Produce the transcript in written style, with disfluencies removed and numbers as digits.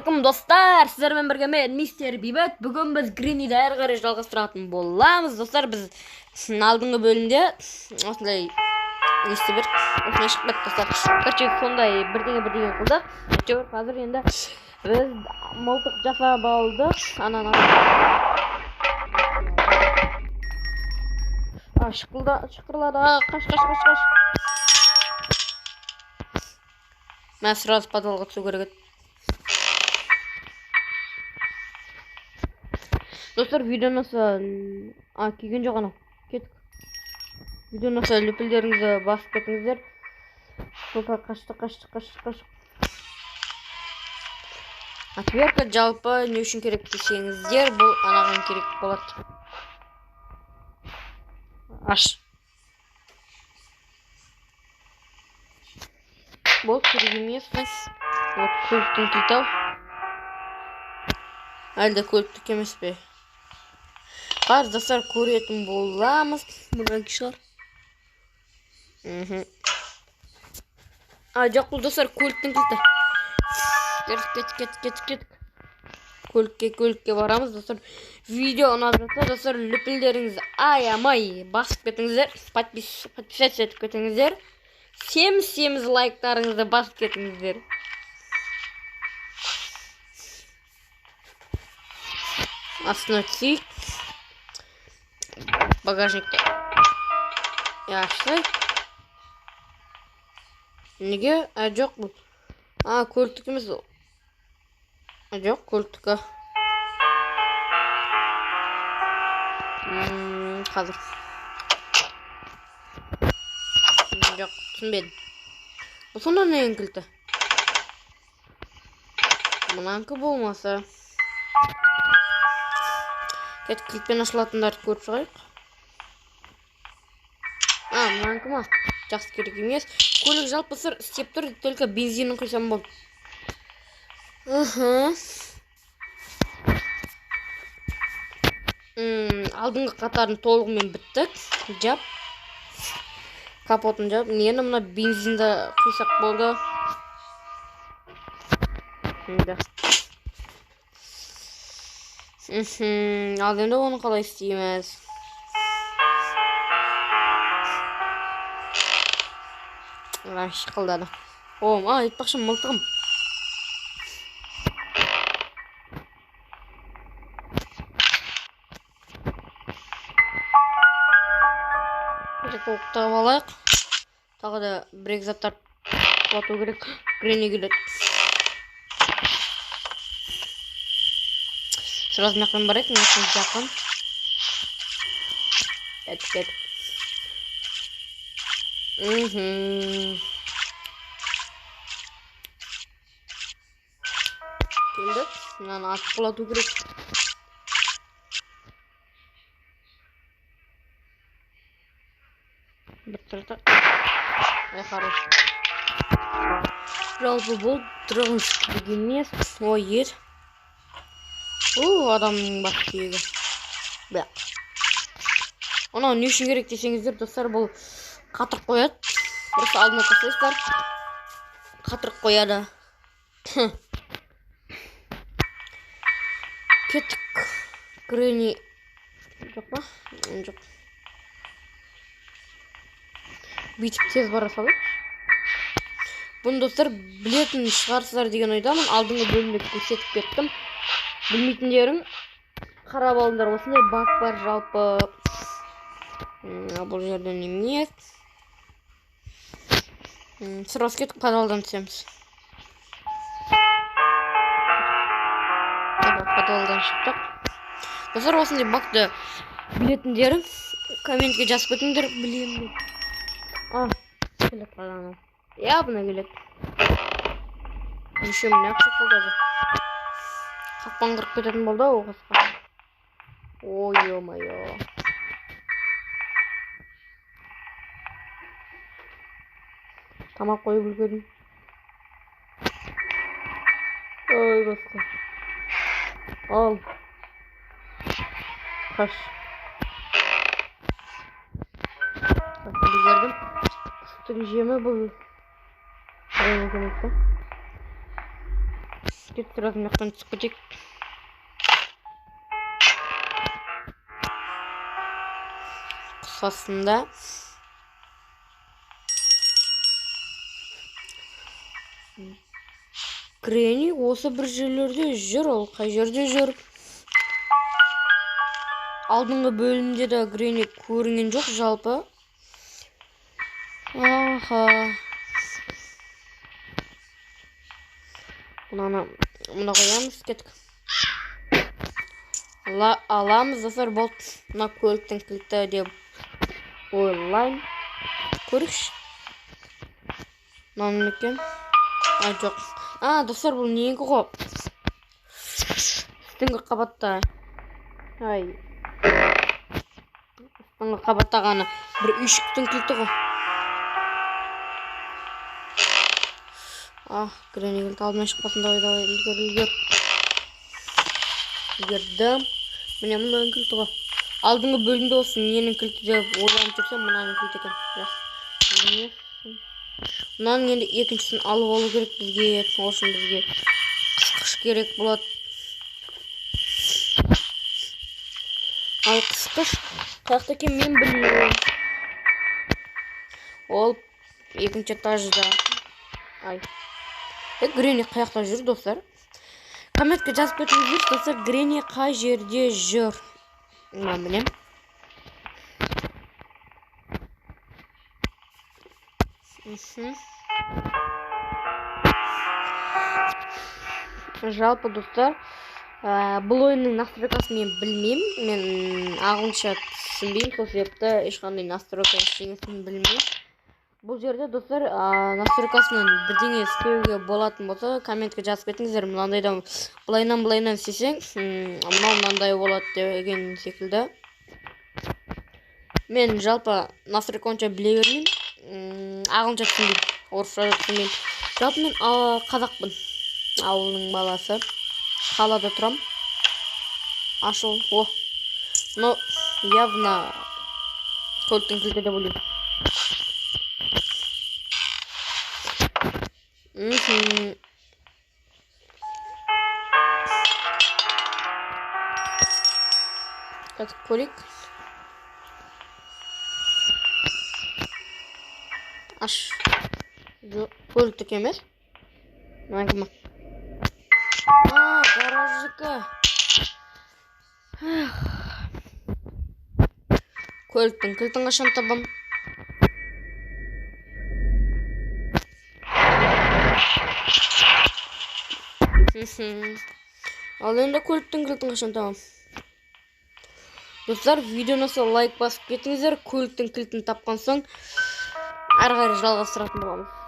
Assalamualaikum dostlar, sizlerмен бірге мен Мистер Бейбіт. Бүгін біз Гринниді әрі қарай жалғастыратын боламыз. Достар, біз алдыңғы бөлімде осындай не істеп едік, осындай шығып кеттік достар. Короче, сондай бірдеңе қылдық. Әйтеуір қазір енді біз мылтық жасап алдық. Шықырлады. Қаш. Мен сразу подвалға түсу керек еді. Dostlar, videoны келген жоқ анау. Кеттік. Видеоны лүпілдеріңізді басып кетіңіздер. Қашты. Отвертка жалпы не үшін керек десеңіздер, бұл анаған керек болады. Аш. Бұл керек емес. Вот көліктің кілті. Әлде көліктік емес пе? Қазір достар көретін боламыз. Мұнан шығар. Жоқ, бұл достар көліктің кілті. Кеттік. Көлікке барамыз достар. Видео ұнап жатса достар, лүпілдеріңізді аямай басып кетіңіздер. Подписаться етіп кетіңіздер. Семіз лайктарыңызды басып кетіңіздер. Астына түсейік. Багажникті ашсай. Неге? Жоқ бұл. Көліктік емес. Жоқ, көліктікі. Қазір. Жоқ, түсінбедім. Бұл сонда нең кілті? Мұнанкі болмаса. Кәт кілтпен ашылатындарды көріп шығайық. Мұнанкі ма? Жақсы керек емес. Көлік жалпы сыр істеп тұр, только бензинін құйсам болды. Алдыңғы қатарын толығымен біттік. Жап. Капотын жап. Нені мұна бензинді құйсақ болды. Ал енді оны қалай істейміз? Шықылдады. Айтпақшы мылтығым. Қолықтап алайық. Тағы да бір-екі заттар құлату керек. Гренни келеді. Сразу мақпен барайық, мақпен жақын. Кәдік. Келдік. Мынаны атып құлату керек. Біттірді. Хорош. Жалпы бұл тұрғын шықпек емес. Ой, адамның бас кегі. Бәк. Оны не үшін керек десеңіздер, достар, бұл қатырып қояды. Просто алдына тастайсыздар. Қатырып қояды. Кеттік. Гренни. Жоқ па? Жоқ. Бүйтіп тез бара салайық. Бұны достар білетін шығарсыздар деген ойдамын. Алдыңғы бөлімде көрсетіп кеттім. Білмейтіндерің қарап алыңдар. Осындай бак бар жалпы. Бұл жерден емес. Сразу кеттік, подвалдан түсеміз. Подвалдан шықтық. Достар, осындай бакты білетіндерің комментке жазып кетіңдер. Білемін. Келет қаланы. Бұна келет. Еще міне ақша қолдады. Қақпан қырып кететін болды оғызға. Ой-ой-ой. Тамақ қойып үлгердім. Ой, басқа. Ал. Қаш. Үлгердім. Жемі бұл Кет сразу мектен түсіп кетейік. Қысқасында Гренни осы бір жерлерде жүр, ол қай жерде жүр? Алдыңғы бөлімде де Гренни көрінген жоқ жалпы. Аха. Мұны қоямыз, кеттік. Аламыз, достар, болды. Мұна көліктің кілті деп ойлайм. Көрікші. Мұнан екен? Жоқ. Достар, бұл неге ғой? Үстіңгі қабатта. Үстіңгі қабаттағаны бір үйшіктің кілті ғой. Гренни кілті алдымен шықпасын. Давай, үлгердім. Міне мұнан кілті ғой. Алдыңғы бөлімде olsun ненің кілті деп ойланып жүрсем, мұнаның кілті екен. Мұнан енді екіншісін алып алу керек бізге. Олшын бізге қысқыш керек болады. Ал қысқыш қаяқта екен мен білмеймін. Ол екінші этажда. Гренни қаяқта жүр, достар? Комментке жазып кетіңіздер, достар, Гренни қай жерде жүр? Мен білем. Жалпы, достар, бұл ойынның настройкасын мен білмеймін. Мен ағылшынша түсінбеймін, сол себепті ешқандай настройка ештеңесін білмеймін. Бұл жерде, достар, настройкасынан бірдеңе істеуге болатын болса, комментке жазып кетіңіздер. Мынандайдан былайынан істесең, мынандай болады деген секілді. Мен жалпы настройка онша біле бермеймін. Ағылшынша түсінбеймін, орысша түсінбеймін. Жалпы мен қазақпын, ауылның баласы. Қалада тұрам. Ашыл. Но явно көліктің кілті деп ойлаймын. Қазір көрейік. Аш. Көліктік емес. Мәңгіме. Гараждікі. Көліктің кілтін қашан табам. Ал енді көліктің кілтін қашан табам. Достар, видеоны лайк басып кетіңіздер. Көліктің кілтін тапқан соң әрі қарай жалғастыратын боламыз.